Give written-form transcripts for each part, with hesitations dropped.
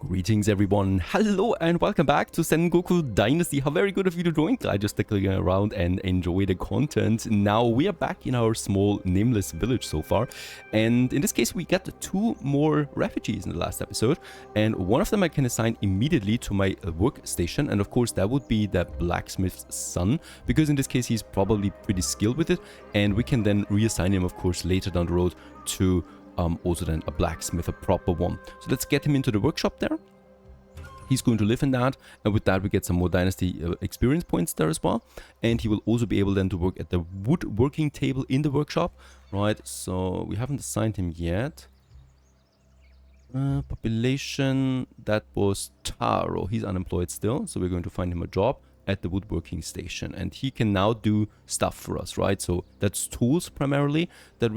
Greetings everyone, hello and welcome back to Sengoku Dynasty. How very good of you to join. I just clicking around and enjoy the content. Now we are back in our small nameless village so far, and in this case we got 2 more refugees in the last episode, and one of them I can assign immediately to my workstation, and of course that would be the blacksmith's son, because in this case he's probably pretty skilled with it, and we can then reassign him of course later down the road to also then a blacksmith, a proper one. So let's get him into the workshop there. He's going to live in that, and with that we get some more dynasty experience points there as well. And he will also be able then to work at the woodworking table in the workshop, right? So we haven't assigned him yet. Population, that was Taro. He's unemployed still, so we're going to find him a job at the woodworking station, and he can now do stuff for us, right? So that's tools primarily that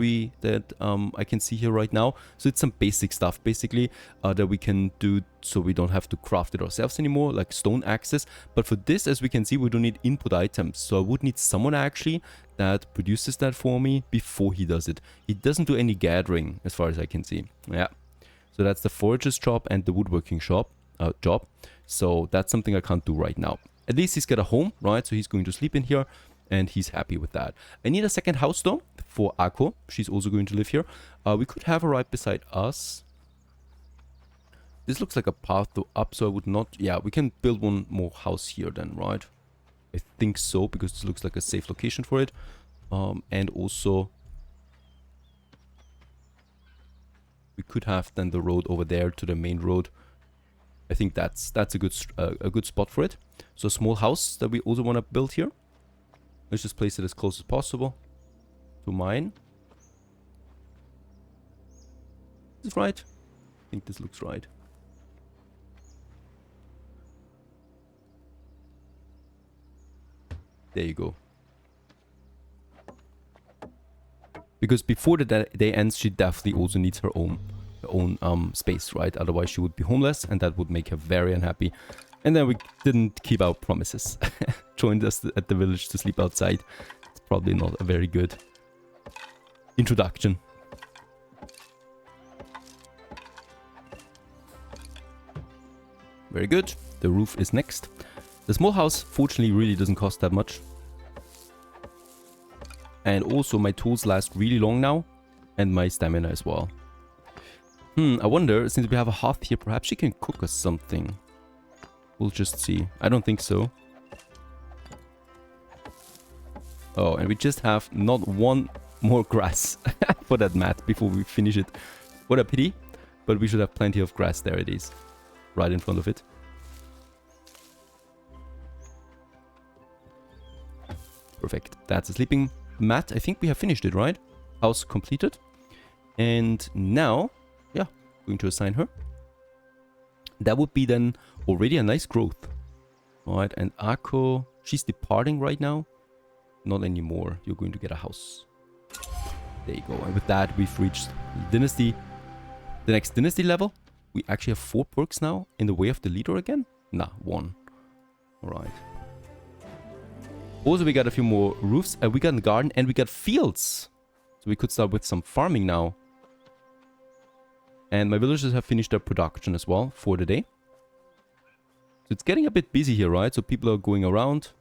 I can see here right now. So it's some basic stuff basically that we can do, so we don't have to craft it ourselves anymore, like stone axes. But for this, as we can see, we don't need input items, so I would need someone actually that produces that for me before he does it. He doesn't do any gathering as far as I can see. Yeah, so that's the forager's job and the woodworking job. So that's something I can't do right now. At least he's got a home, right? So he's going to sleep in here, and he's happy with that. I need a second house, though, for Ako. She's also going to live here. We could have her right beside us. This looks like a path up, so I would not... Yeah, we can build one more house here then, right? I think so, because this looks like a safe location for it. And also... we could have then the road over there to the main road. I think that's a good spot for it. So a small house that we also want to build here. Let's just place it as close as possible to mine. Is this right? I think this looks right. There you go. Because before the day ends, she definitely also needs her own space, right? Otherwise she would be homeless, and that would make her very unhappy. And then we didn't keep our promises. Joined us at the village to sleep outside. It's probably not a very good introduction. Very good. The roof is next. The small house fortunately really doesn't cost that much. And also my tools last really long now, and my stamina as well. I wonder, since we have a hearth here, perhaps she can cook us something. We'll just see. I don't think so. Oh, and we just have not one more grass for that mat before we finish it. What a pity. But we should have plenty of grass. There it is. Right in front of it. Perfect. That's a sleeping mat. I think we have finished it, right? House completed. And now... yeah, going to assign her. That would be then already a nice growth. Alright, and Ako, she's departing right now. Not anymore. You're going to get a house. There you go. And with that, we've reached dynasty. The next dynasty level. We actually have 4 perks now in the way of the leader again. Nah, 1. Alright. Also, we got a few more roofs. We got a garden and we got fields. So we could start with some farming now. And my villagers have finished their production as well for the day. So it's getting a bit busy here, right? So people are going around.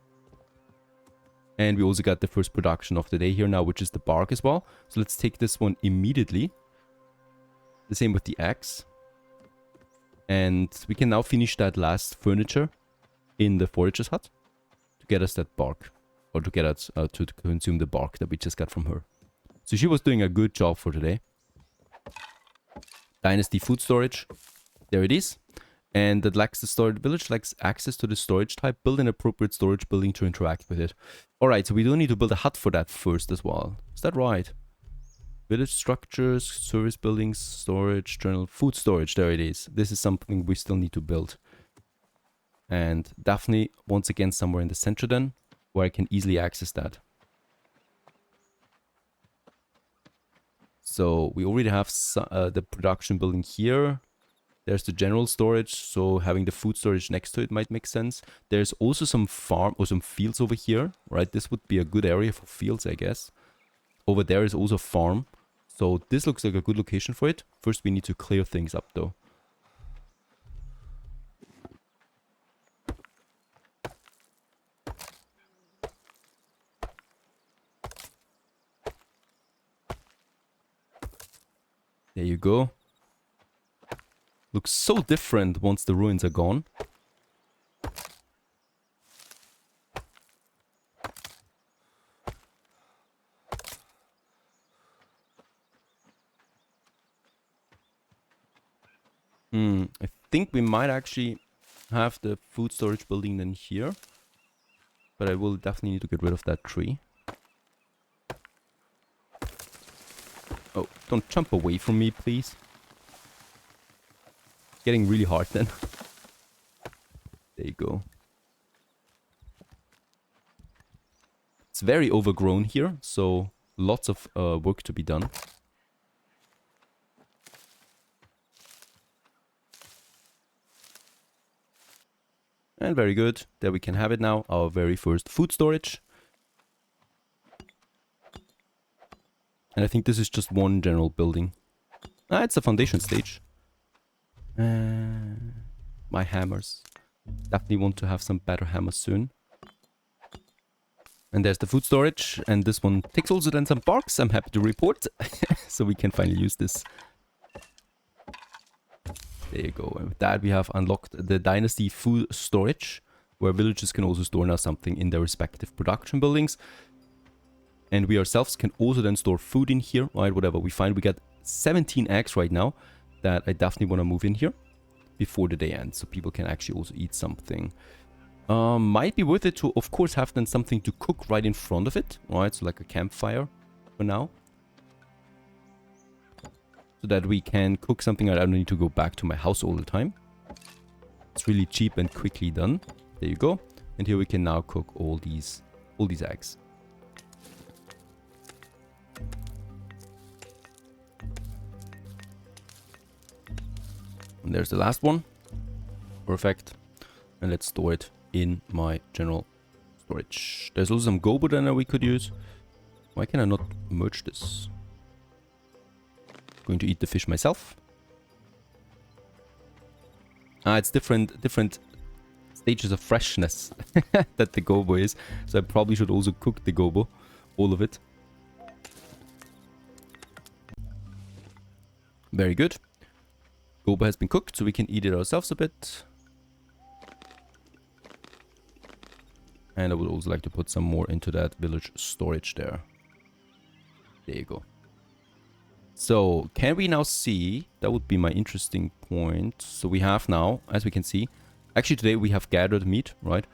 And we also got the first production of the day here now, which is the bark as well. So let's take this one immediately. The same with the axe. And we can now finish that last furniture in the forager's hut to get us that bark. Or to get us to consume the bark that we just got from her. So she was doing a good job for today. Dynasty food storage. There it is. And that lacks the storage. Village lacks access to the storage type. Build an appropriate storage building to interact with it. Alright, so we do need to build a hut for that first as well. Is that right? Village structures, service buildings, storage, journal, food storage. There it is. This is something we still need to build. And definitely, once again, somewhere in the center then, where I can easily access that. So we already have the production building here. There's the general storage, so having the food storage next to it might make sense. There's also some farm or some fields over here, right? This would be a good area for fields, I guess. Over there is also a farm. So this looks like a good location for it. First we need to clear things up though. There you go. Looks so different once the ruins are gone. I think we might actually have the food storage building then here. But I will definitely need to get rid of that tree. Oh, don't jump away from me, please. Getting really hard then. There you go. It's very overgrown here, so lots of work to be done. And very good. There we can have it now. Our very first food storage. And I think this is just one general building. Ah, it's the foundation stage. My hammers. Definitely want to have some better hammers soon. And there's the food storage. And this one takes also then some barks, I'm happy to report. So we can finally use this. There you go. And with that we have unlocked the Dynasty food storage, where villagers can also store now something in their respective production buildings. And we ourselves can also then store food in here, right? Whatever we find. We got 17 eggs right now that I definitely want to move in here before the day ends, so people can actually also eat something. Might be worth it to, of course, have then something to cook right in front of it, right? So like a campfire for now. So that we can cook something. I don't need to go back to my house all the time. It's really cheap and quickly done. There you go. And here we can now cook all these eggs. And there's the last one. Perfect. And let's store it in my general storage. There's also some gobo then that we could use. Why can I not merge this? Going to eat the fish myself. Ah, it's different stages of freshness that the gobo is. So I probably should also cook the gobo, all of it. Very good. Gobo has been cooked, so we can eat it ourselves a bit. And I would also like to put some more into that village storage there. There you go. So, can we now see, that would be my interesting point. So we have now, as we can see, actually today we have gathered meat, right?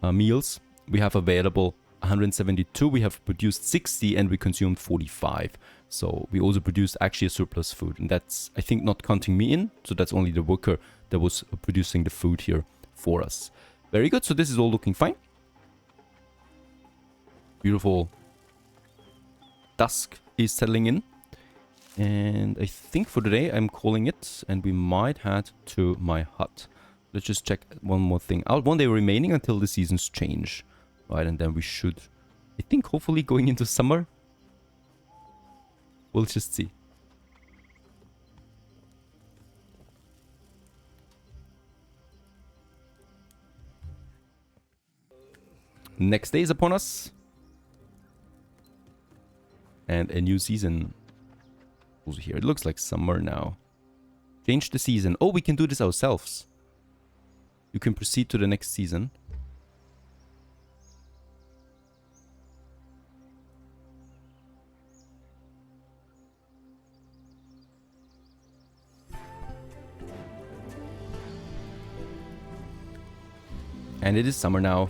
Meals. We have available 172, we have produced 60 and we consumed 45. So we also produced actually a surplus food. And that's, I think, not counting me in. So that's only the worker that was producing the food here for us. Very good, so this is all looking fine. Beautiful dusk is settling in. And I think for today I'm calling it, and we might head to my hut. Let's just check one more thing out. One day remaining until the seasons change. Right, and then we should, I think, hopefully going into summer. We'll just see. Next day is upon us. And a new season. Also here, it looks like summer now. Change the season. Oh, we can do this ourselves. You can proceed to the next season. And it is summer now.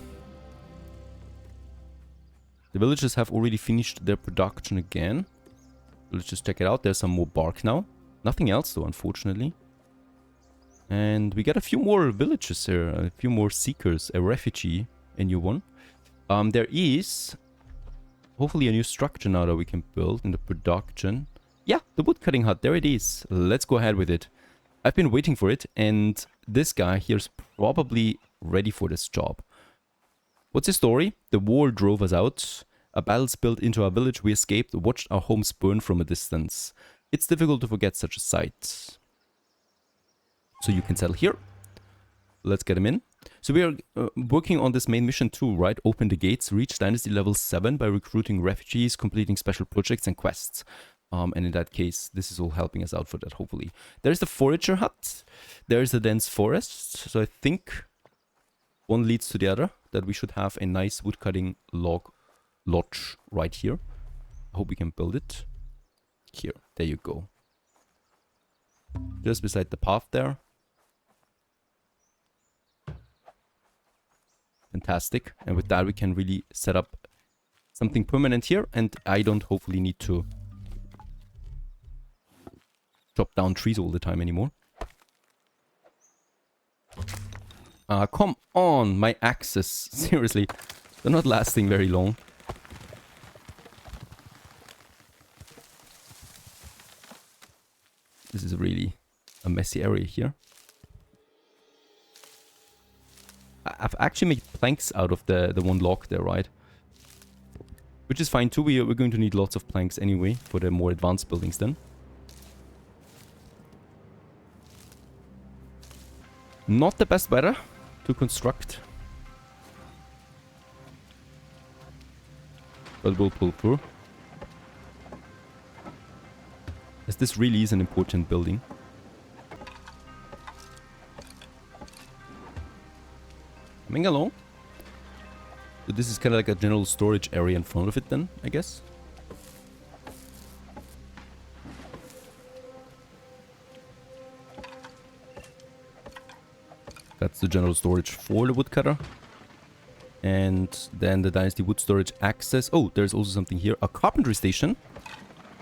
The villagers have already finished their production again. Let's just check it out. There's some more bark now. Nothing else though, unfortunately. And we got a few more villagers here. A few more seekers. A refugee. A new one. There is hopefully a new structure now that we can build in the production. Yeah, the woodcutting hut. There it is. Let's go ahead with it. I've been waiting for it. And this guy here is probably ready for this job. What's the story? The war drove us out. A battle spilled into our village. We escaped, watched our homes burn from a distance. It's difficult to forget such a sight. So you can settle here. Let's get him in. So we are working on this main mission too, right? Open the gates, reach Dynasty level 7 by recruiting refugees, completing special projects and quests. And in that case, this is all helping us out for that, hopefully. There's the forager hut. There's the dense forest. So I think one leads to the other. That we should have a nice woodcutting lodge right here. I hope we can build it. Here. There you go. Just beside the path there. Fantastic. And with that, we can really set up something permanent here. And I don't hopefully need to chop down trees all the time anymore. Come on, my axes. Seriously, they're not lasting very long. This is really a messy area here. I've actually made planks out of the one log there, right? Which is fine too. We're going to need lots of planks anyway for the more advanced buildings then. Not the best weather to construct. But we'll pull through. As this really is an important building. Coming along. So this is kind of like a general storage area in front of it then, I guess. That's the general storage for the woodcutter. And then the Dynasty wood storage access. Oh, there's also something here. A carpentry station.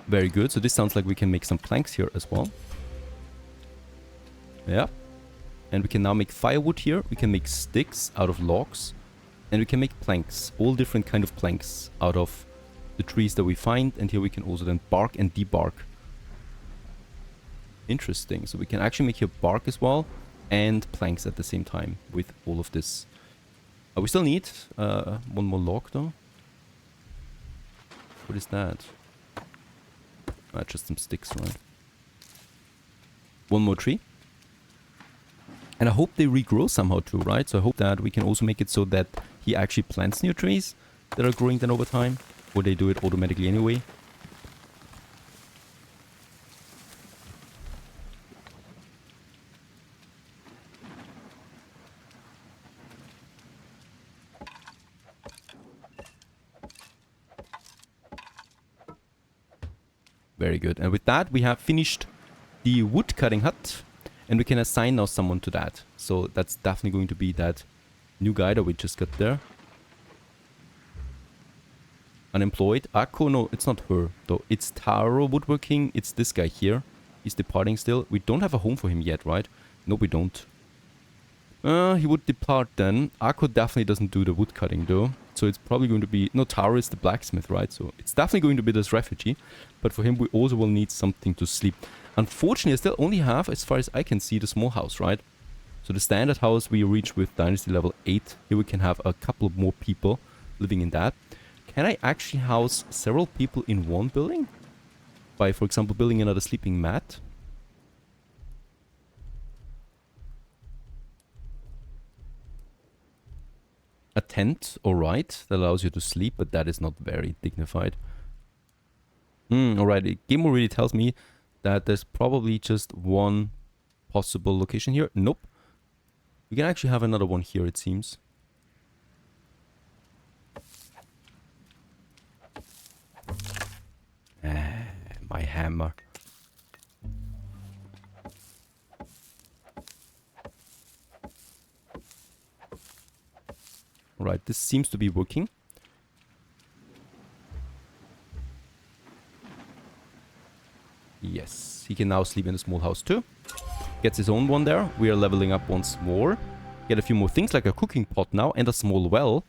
Very good. So this sounds like we can make some planks here as well. Yeah. And we can now make firewood here. We can make sticks out of logs. And we can make planks. All different kind of planks out of the trees that we find. And here we can also then bark and debark. Interesting. So we can actually make here bark as well. And planks at the same time with all of this. We still need one more log though. What is that? Just some sticks, right? One more tree. And I hope they regrow somehow too, right? So I hope that we can also make it so that he actually plants new trees that are growing then over time. Or they do it automatically anyway. Very good. And with that, we have finished the wood cutting hut. And we can assign now someone to that. So that's definitely going to be that new guy that we just got there. Unemployed. Akko, no, it's not her. Though it's Taro Woodworking. It's this guy here. He's departing still. We don't have a home for him yet, right? No, we don't. He would depart then. Akko definitely doesn't do the wood cutting though. So it's probably going to be... No, Taro is the blacksmith, right? So it's definitely going to be this refugee. But for him, we also will need something to sleep. Unfortunately, I still only have, as far as I can see, the small house, right? So the standard house we reach with Dynasty level 8. Here we can have a couple of more people living in that. Can I actually house several people in one building? By, for example, building another sleeping mat? A tent, alright. That allows you to sleep, but that is not very dignified. Alright, the game already tells me that there's probably just one possible location here. Nope. We can actually have another one here, it seems. My hammer. Alright, this seems to be working. Yes, he can now sleep in the small house too. Gets his own one there. We are leveling up once more. Get a few more things like a cooking pot now and a small well.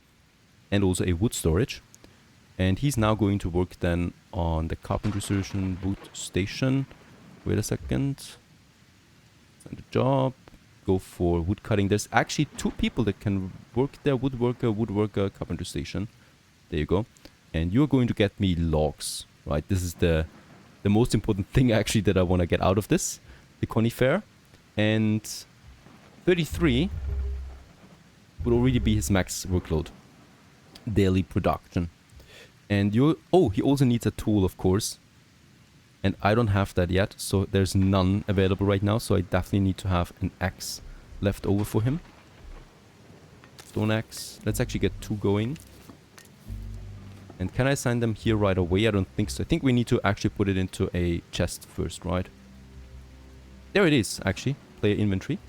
And also a wood storage. And he's now going to work then on the carpentry solution wood station. Wait a second. Send the job. Go for wood cutting. There's actually 2 people that can work there. Woodworker, carpentry station. There you go. And you're going to get me logs. Right, this is the most important thing actually that I want to get out of this. The conifer. And 33 would already be his max workload. Daily production. And you... Oh, he also needs a tool, of course. And I don't have that yet, so there's none available right now. So I definitely need to have an axe left over for him. Stone axe. Let's actually get 2 going. And can I assign them here right away? I don't think so. I think we need to actually put it into a chest first, right? There it is, actually. Player inventory.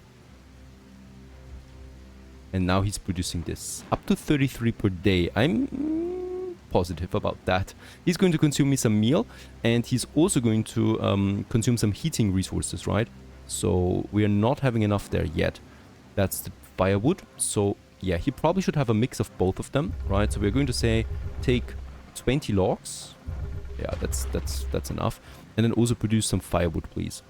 And now he's producing this. Up to 33 per day. I'm positive about that. He's going to consume me some meal. And he's also going to consume some heating resources, right? So we are not having enough there yet. That's the firewood. So yeah, he probably should have a mix of both of them, right? So we're going to say take 20 logs. Yeah, that's enough. And then also produce some firewood, please.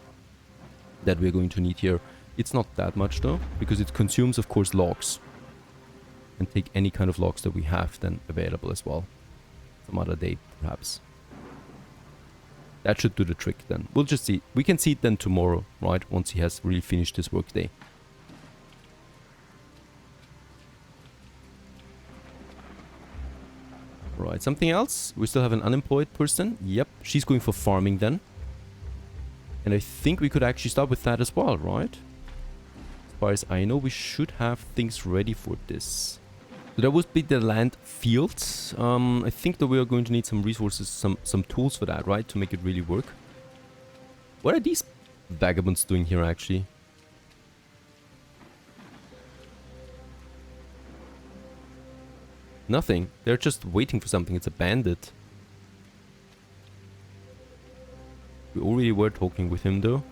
That we're going to need here. It's not that much though, because it consumes, of course, logs. And take any kind of logs that we have then available as well. Some other day, perhaps. That should do the trick then. We'll just see. We can see it then tomorrow, right? Once he has really finished his workday. Right, something else? We still have an unemployed person. Yep, she's going for farming then. And I think we could actually start with that as well, right? As far as I know, we should have things ready for this. So that would be the land fields. I think that we are going to need some resources, some tools for that, right? To make it really work. What are these vagabonds doing here, actually? Nothing. They're just waiting for something. It's a bandit. We already were talking with him, though.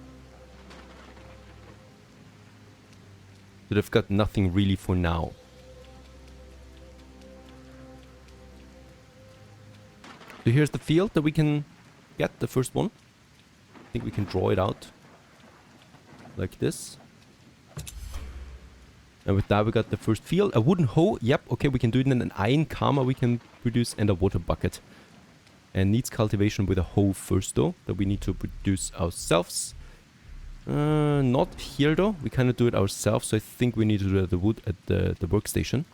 But I've got nothing really for now. So here's the field that we can get, the first one. I think we can draw it out. Like this. And with that we got the first field. A wooden hoe. Yep, okay, we can do it in an iron karma we can produce, and a water bucket. And needs cultivation with a hoe first though, that we need to produce ourselves. Not here though, we cannot do it ourselves, so I think we need to do the wood at the workstation.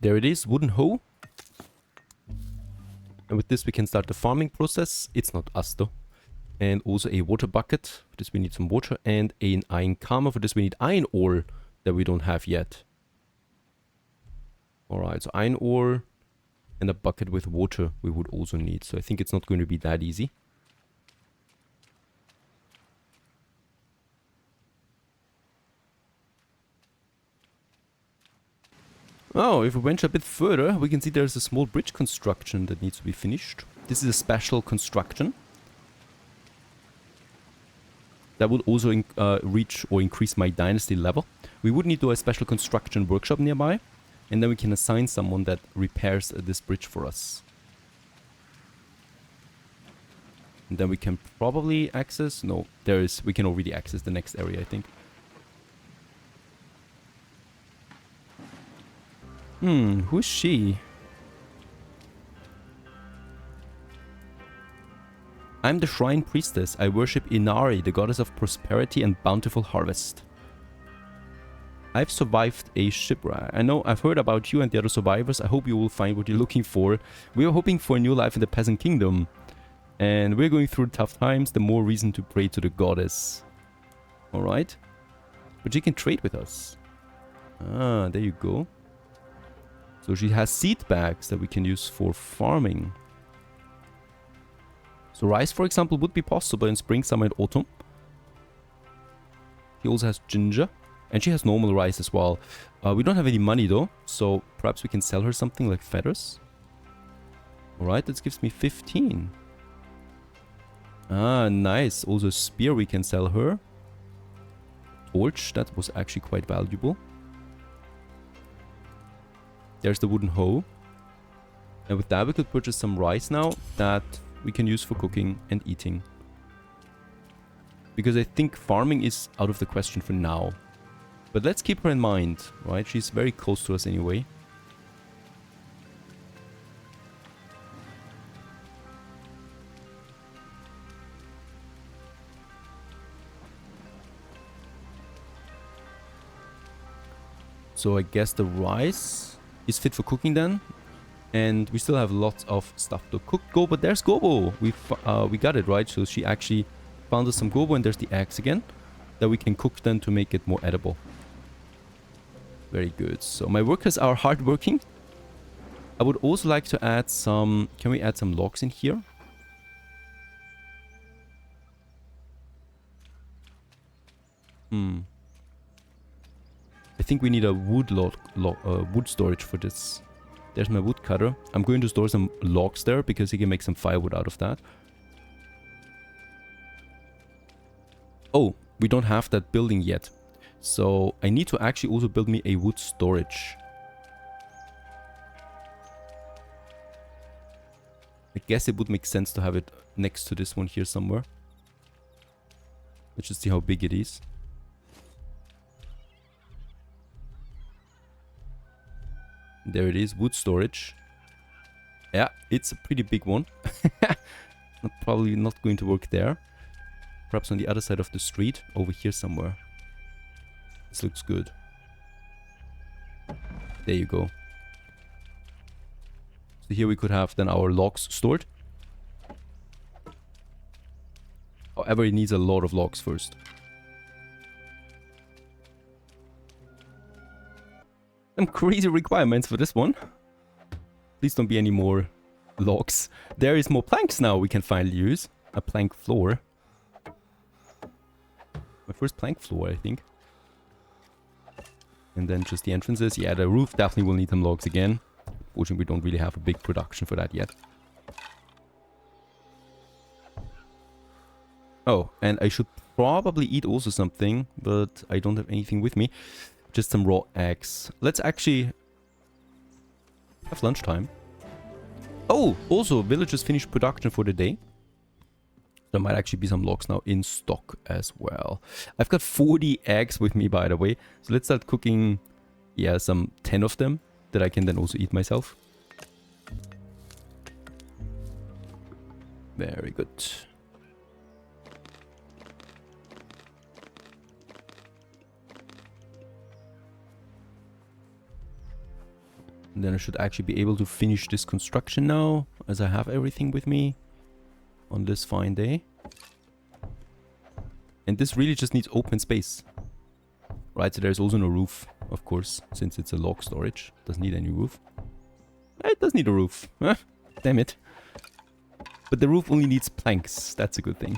There it is, wooden hoe. And with this we can start the farming process. It's not us though. And also a water bucket. For this we need some water. And an iron karma. For this we need iron ore that we don't have yet. Alright, so iron ore and a bucket with water we would also need. So I think it's not going to be that easy. Oh, if we venture a bit further, we can see there's a small bridge construction that needs to be finished. This is a special construction. That would also reach or increase my dynasty level. We would need to do a special construction workshop nearby. And then we can assign someone that repairs this bridge for us. And then we can probably access... No, there is... We can already access the next area, I think. Who's she? I'm the shrine priestess. I worship Inari, the goddess of prosperity and bountiful harvest. I've survived a shipwreck. I know I've heard about you and the other survivors. I hope you will find what you're looking for. We are hoping for a new life in the peasant kingdom. And we're going through tough times, the more reason to pray to the goddess. Alright. But she can trade with us. Ah, there you go. So she has seed bags that we can use for farming. So rice, for example, would be possible in spring, summer and autumn. He also has ginger. And she has normal rice as well. We don't have any money though. So perhaps we can sell her something like feathers. Alright, that gives me 15. Ah, nice. Also a spear we can sell her. Torch, that was actually quite valuable. There's the wooden hoe. And with that we could purchase some rice now that we can use for cooking and eating. Because I think farming is out of the question for now. But let's keep her in mind, right? She's very close to us anyway. So I guess the rice is fit for cooking then. And we still have lots of stuff to cook. Go, but there's Gobo. We got it, right? So she actually found us some Gobo, and there's the eggs again that we can cook then to make it more edible. Very good. So my workers are hardworking. I would also like to add some... Can we add some logs in here? I think we need a wood storage for this. There's my woodcutter. I'm going to store some logs there because he can make some firewood out of that. Oh, we don't have that building yet. So I need to actually also build me a wood storage. I guess it would make sense to have it next to this one here somewhere. Let's just see how big it is. There it is, wood storage. Yeah, it's a pretty big one. Probably not going to work there. Perhaps on the other side of the street, over here somewhere. This looks good. There you go. So here we could have then our logs stored. However, it needs a lot of logs first. Some crazy requirements for this one. Please don't be any more logs. There is more planks now we can finally use. A plank floor. My first plank floor, I think. And then just the entrances. Yeah, the roof definitely will need some logs again. Fortunately, we don't really have a big production for that yet. Oh, and I should probably eat also something, but I don't have anything with me. Just some raw eggs. Let's actually have lunchtime. Oh, also, villagers finished production for the day. There might actually be some logs now in stock as well. I've got 40 eggs with me, by the way. So let's start cooking, yeah, some 10 of them that I can then also eat myself. Very good. And then I should actually be able to finish this construction now, as I have everything with me on this fine day. And this really just needs open space. Right, so there's also no roof, of course, since it's a log storage. Doesn't need any roof. It does need a roof. Huh? Damn it. But the roof only needs planks. That's a good thing.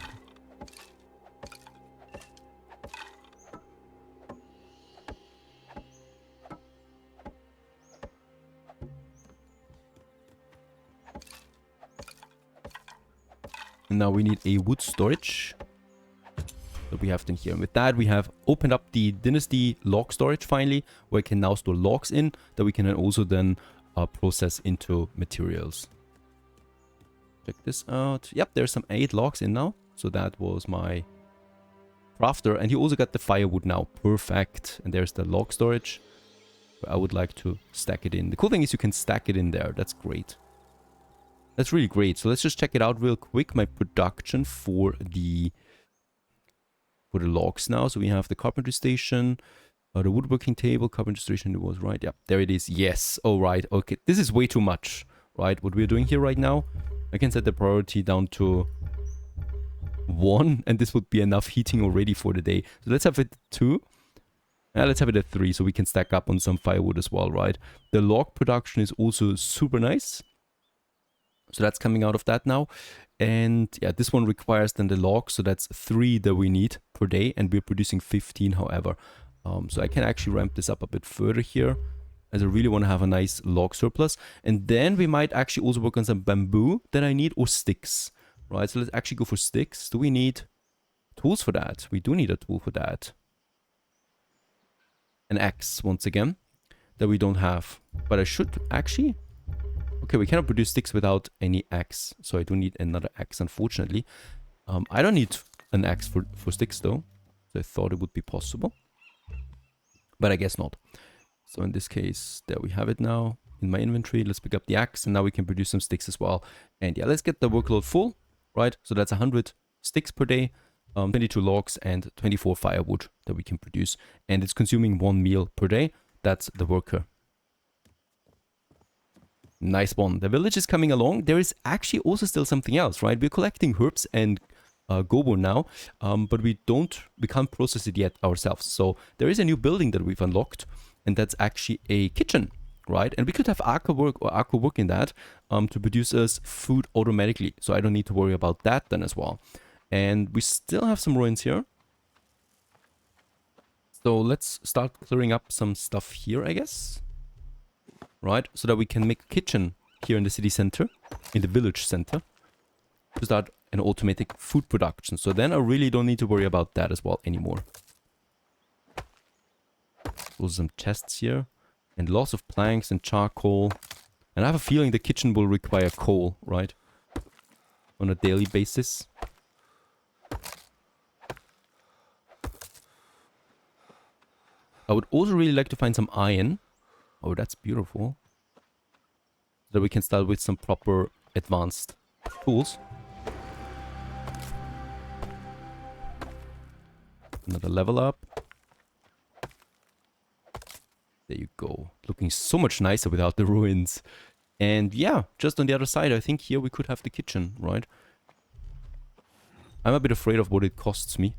And now we need a wood storage that we have in here. And with that, we have opened up the Dynasty log storage finally, where I can now store logs in that we can then also then process into materials. Check this out. Yep, there's some 8 logs in now. So that was my crafter. And he also got the firewood now. Perfect. And there's the log storage, where I would like to stack it in. The cool thing is you can stack it in there. That's great. That's really great. So let's just check it out real quick. My production for the logs now. So we have the carpentry station, the woodworking table, carpentry station. It was right. Yeah, there it is. Yes. Oh, right. Okay. This is way too much, right? What we're doing here right now. I can set the priority down to 1, and this would be enough heating already for the day. So let's have it 2. Let's have it at 3 so we can stack up on some firewood as well, right? The log production is also super nice. So that's coming out of that now. And yeah, this one requires then the log. So that's 3 that we need per day. And we're producing 15, however. So I can actually ramp this up a bit further here, as I really want to have a nice log surplus. And then we might actually also work on some bamboo that I need, or sticks. Right, so let's actually go for sticks. Do we need tools for that? We do need a tool for that. An axe, once again, that we don't have. But I should actually... Okay, we cannot produce sticks without any axe. So I do need another axe, unfortunately. I don't need an axe for sticks, though. So I thought it would be possible. But I guess not. So in this case, there we have it now in my inventory. Let's pick up the axe, and now we can produce some sticks as well. And yeah, let's get the workload full, right? So that's 100 sticks per day, 22 logs, and 24 firewood that we can produce. And it's consuming 1 meal per day. That's the worker. Nice one. The village is coming along. There is actually also still something else, right? We're collecting herbs and gobo now, but we can't process it yet ourselves. So there is a new building that we've unlocked, and that's actually a kitchen, right? And we could have aqua work in that to produce us food automatically. So I don't need to worry about that then as well. And we still have some ruins here. So let's start clearing up some stuff here, I guess. Right? So that we can make a kitchen here in the city center, in the village center, to start an automatic food production. So then I really don't need to worry about that as well anymore. Also some chests here. And lots of planks and charcoal. And I have a feeling the kitchen will require coal, right? On a daily basis. I would also really like to find some iron. Oh, that's beautiful. So that we can start with some proper advanced tools. Another level up. There you go. Looking so much nicer without the ruins. And yeah, just on the other side, I think here we could have the kitchen, right? I'm a bit afraid of what it costs me,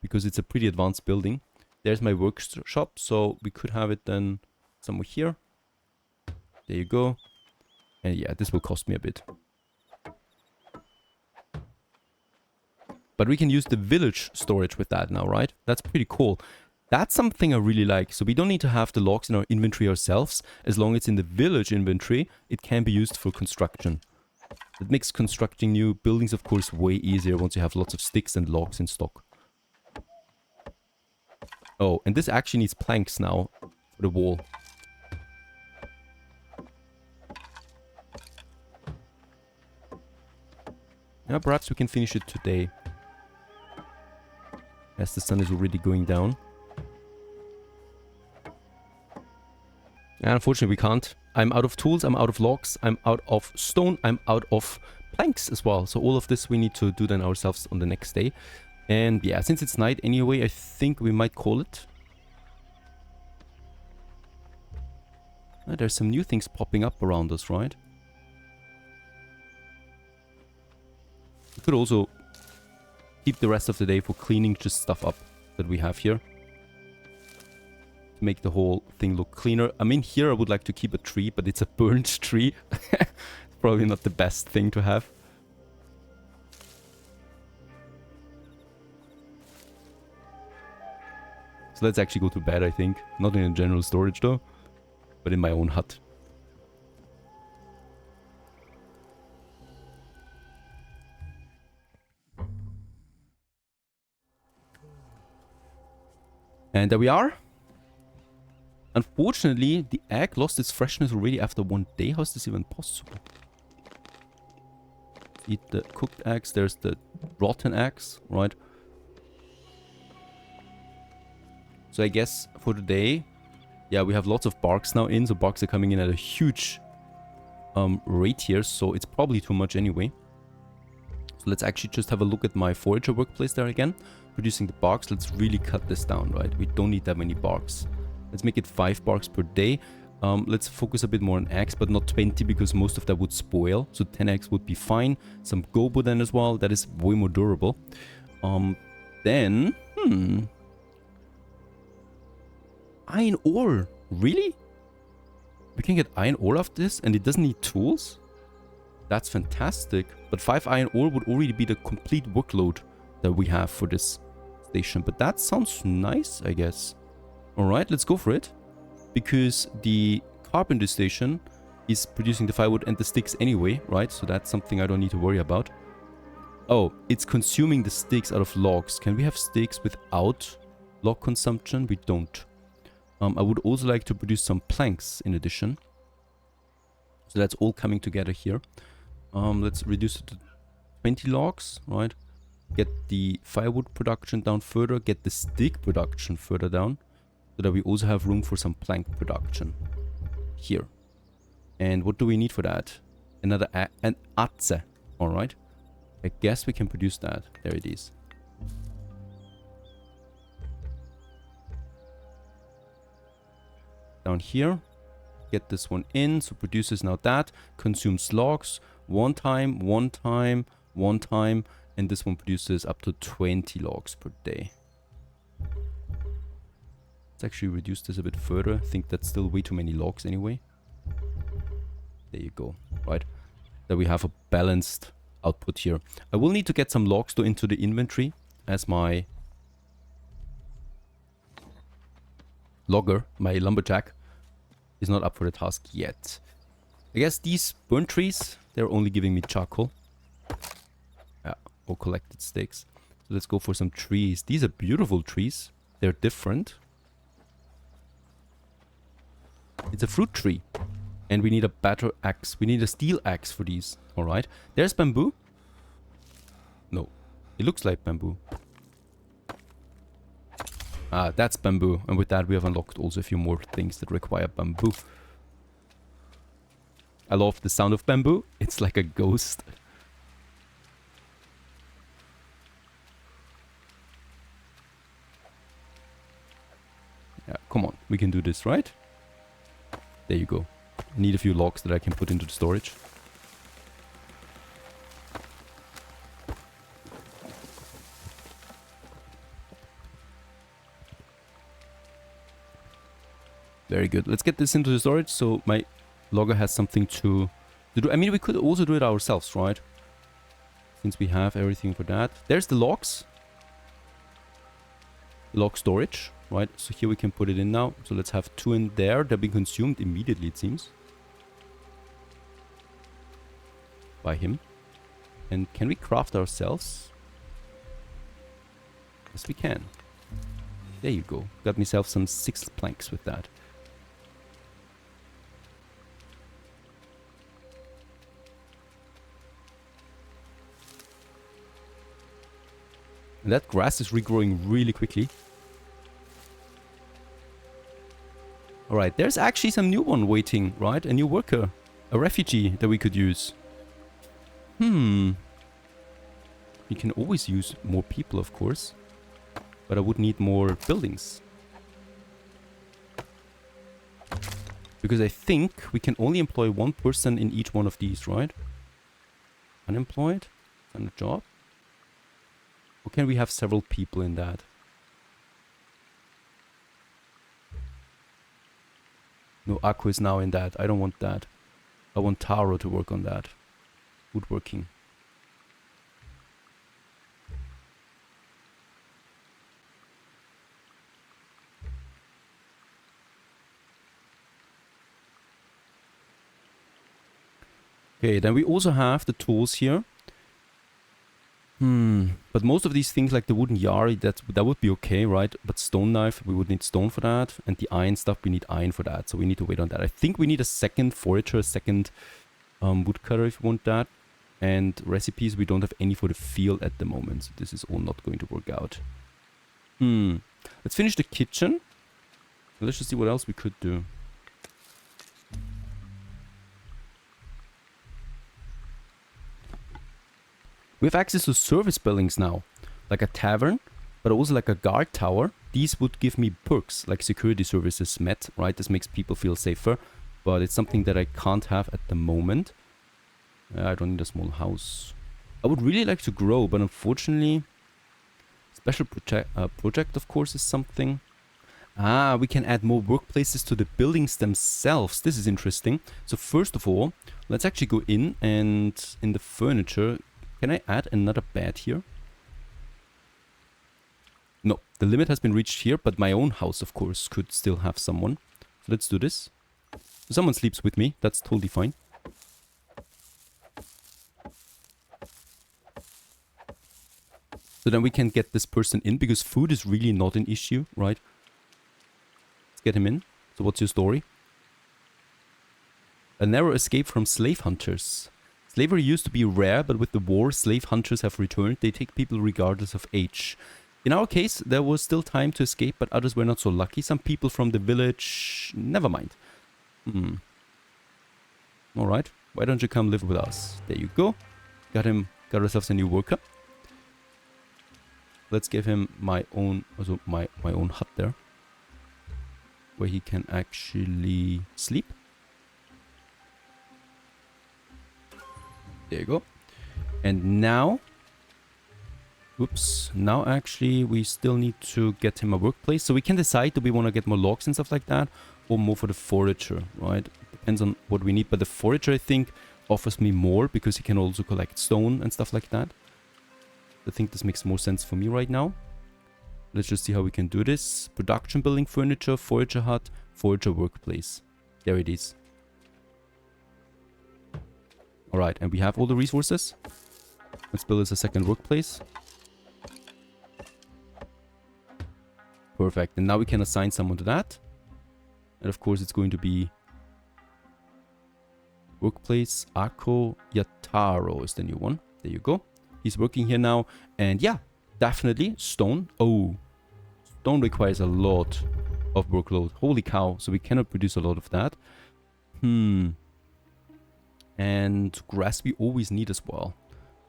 because it's a pretty advanced building. There's my workshop, so we could have it then somewhere here. There you go. And yeah, this will cost me a bit. But we can use the village storage with that now, right? That's pretty cool. That's something I really like. So we don't need to have the logs in our inventory ourselves. As long as it's in the village inventory, it can be used for construction. It makes constructing new buildings, of course, way easier once you have lots of sticks and logs in stock. Oh, and this actually needs planks now for the wall. Yeah, perhaps we can finish it today, as the sun is already going down. And unfortunately we can't. I'm out of tools, I'm out of logs, I'm out of stone, I'm out of planks as well. So all of this we need to do then ourselves on the next day. And yeah, since it's night anyway, I think we might call it. There's some new things popping up around us, right? We could also keep the rest of the day for cleaning just stuff up that we have here. To make the whole thing look cleaner. I mean, here I would like to keep a tree, but it's a burnt tree. Probably not the best thing to have. So let's actually go to bed, I think. Not in a general storage though, but in my own hut. And there we are. Unfortunately, the egg lost its freshness already after 1 day. How is this even possible? Eat the cooked eggs. There's the rotten eggs, right? So I guess for today, yeah, we have lots of barks now in. So barks are coming in at a huge rate here. So it's probably too much anyway. So let's actually just have a look at my forager workplace there again. Producing the barks. Let's really cut this down, right? We don't need that many barks. Let's make it 5 barks per day. Let's focus a bit more on eggs, but not 20 because most of that would spoil. So 10 eggs would be fine. Some gobo then as well. That is way more durable. Then, iron ore. Really? We can get iron ore after this and it doesn't need tools? That's fantastic. But 5 iron ore would already be the complete workload that we have for this station. But that sounds nice, I guess. Alright, let's go for it. Because the carpenter station is producing the firewood and the sticks anyway, right? So that's something I don't need to worry about. Oh, it's consuming the sticks out of logs. Can we have sticks without log consumption? We don't. I would also like to produce some planks in addition. So that's all coming together here. Let's reduce it to 20 logs, right? Get the firewood production down further. Get the stick production further down. So that we also have room for some plank production. Here. And what do we need for that? Another an atze. Alright. I guess we can produce that. There it is. down here. Get this one in. So produces now that. Consumes logs. One time, one time, one time. And this one produces up to 20 logs per day. Let's actually reduce this a bit further. I think that's still way too many logs anyway. There you go. Right. That we have a balanced output here. I will need to get some logs though into the inventory as my logger, my lumberjack, is not up for the task yet. I guess these burnt trees, they're only giving me charcoal. Yeah, or collected sticks. So let's go for some trees. These are beautiful trees. They're different. It's a fruit tree. And we need a better axe. We need a steel axe for these. Alright. There's bamboo. No. It looks like bamboo. Ah, that's bamboo. And with that we have unlocked also a few more things that require bamboo. I love the sound of bamboo. It's like a ghost. Yeah, come on. We can do this, right? There you go. I need a few logs that I can put into the storage. Very good. Let's get this into the storage so my logger has something to do. I mean, we could also do it ourselves, right? Since we have everything for that. There's the logs. Log storage, right? So here we can put it in now. So let's have 2 in there. They're being consumed immediately, it seems. By him. And can we craft ourselves? Yes, we can. There you go. Got myself some 6 planks with that. And that grass is regrowing really quickly. Alright, there's actually some new one waiting, right? A new worker. A refugee that we could use. We can always use more people, of course. But I would need more buildings. Because I think we can only employ 1 person in each one of these, right? Unemployed? On a job? Or can we have several people in that? No, Akku is now in that. I don't want that. I want Taro to work on that. Woodworking. Okay, then we also have the tools here. But most of these things like the wooden yari, that would be okay, right? But stone knife, we would need stone for that. And the iron stuff, we need iron for that. So we need to wait on that. I think we need a second forager, a second woodcutter if we want that. And recipes, we don't have any for the field at the moment. So this is all not going to work out. Let's finish the kitchen. Let's just see what else we could do. We have access to service buildings now, like a tavern, but also like a guard tower. These would give me perks, like security services met, right? This makes people feel safer, but it's something that I can't have at the moment. I don't need a small house. I would really like to grow, but unfortunately, special project, of course, is something. Ah, we can add more workplaces to the buildings themselves. This is interesting. So first of all, let's actually go in and in the furniture. Can I add another bed here? No, the limit has been reached here, but my own house, of course, could still have someone. So let's do this. Someone sleeps with me. That's totally fine. So then we can get this person in, because food is really not an issue, right? Let's get him in. So what's your story? A narrow escape from slave hunters. Slavery used to be rare, but with the war, slave hunters have returned. They take people regardless of age. In our case, there was still time to escape, but others were not so lucky. Some people from the village... Never mind. Alright, why don't you come live with us? There you go. Got ourselves a new worker. Let's give him my own hut there. where he can actually sleep. There you go. And now, oops, now actually we still need to get him a workplace. So we can decide, do we want to get more logs and stuff like that, or more for the forager, right? Depends on what we need, but the forager, I think, offers me more because he can also collect stone and stuff like that. I think this makes more sense for me right now. Let's just see how we can do this. Production building furniture, forager hut, forager workplace. There it is. Alright, and we have all the resources. Let's build us a second workplace. Perfect. And now we can assign someone to that. And of course it's going to be workplace Ako Yataro is the new one. There you go. He's working here now. And yeah, definitely stone. Oh, stone requires a lot of workload. Holy cow. So we cannot produce a lot of that. And grass we always need as well.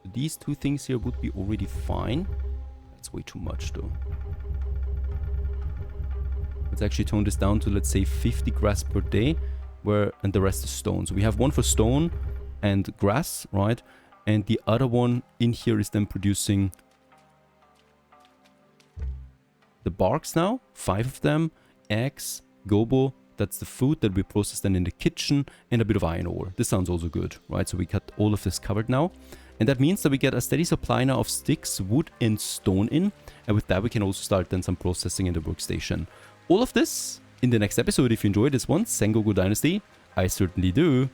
So these two things here would be already fine. That's way too much though. Let's actually tone this down to, let's say, 50 grass per day, and the rest is stone. So we have one for stone and grass, right? And the other one in here is then producing the barks now, 5 of them, eggs, gobo, that's the food that we process then in the kitchen, and a bit of iron ore. This sounds also good, right? So we got all of this covered now. And that means that we get a steady supply now of sticks, wood, and stone in. And with that, we can also start then some processing in the workstation. All of this in the next episode. If you enjoyed this one, Sengoku Dynasty, I certainly do.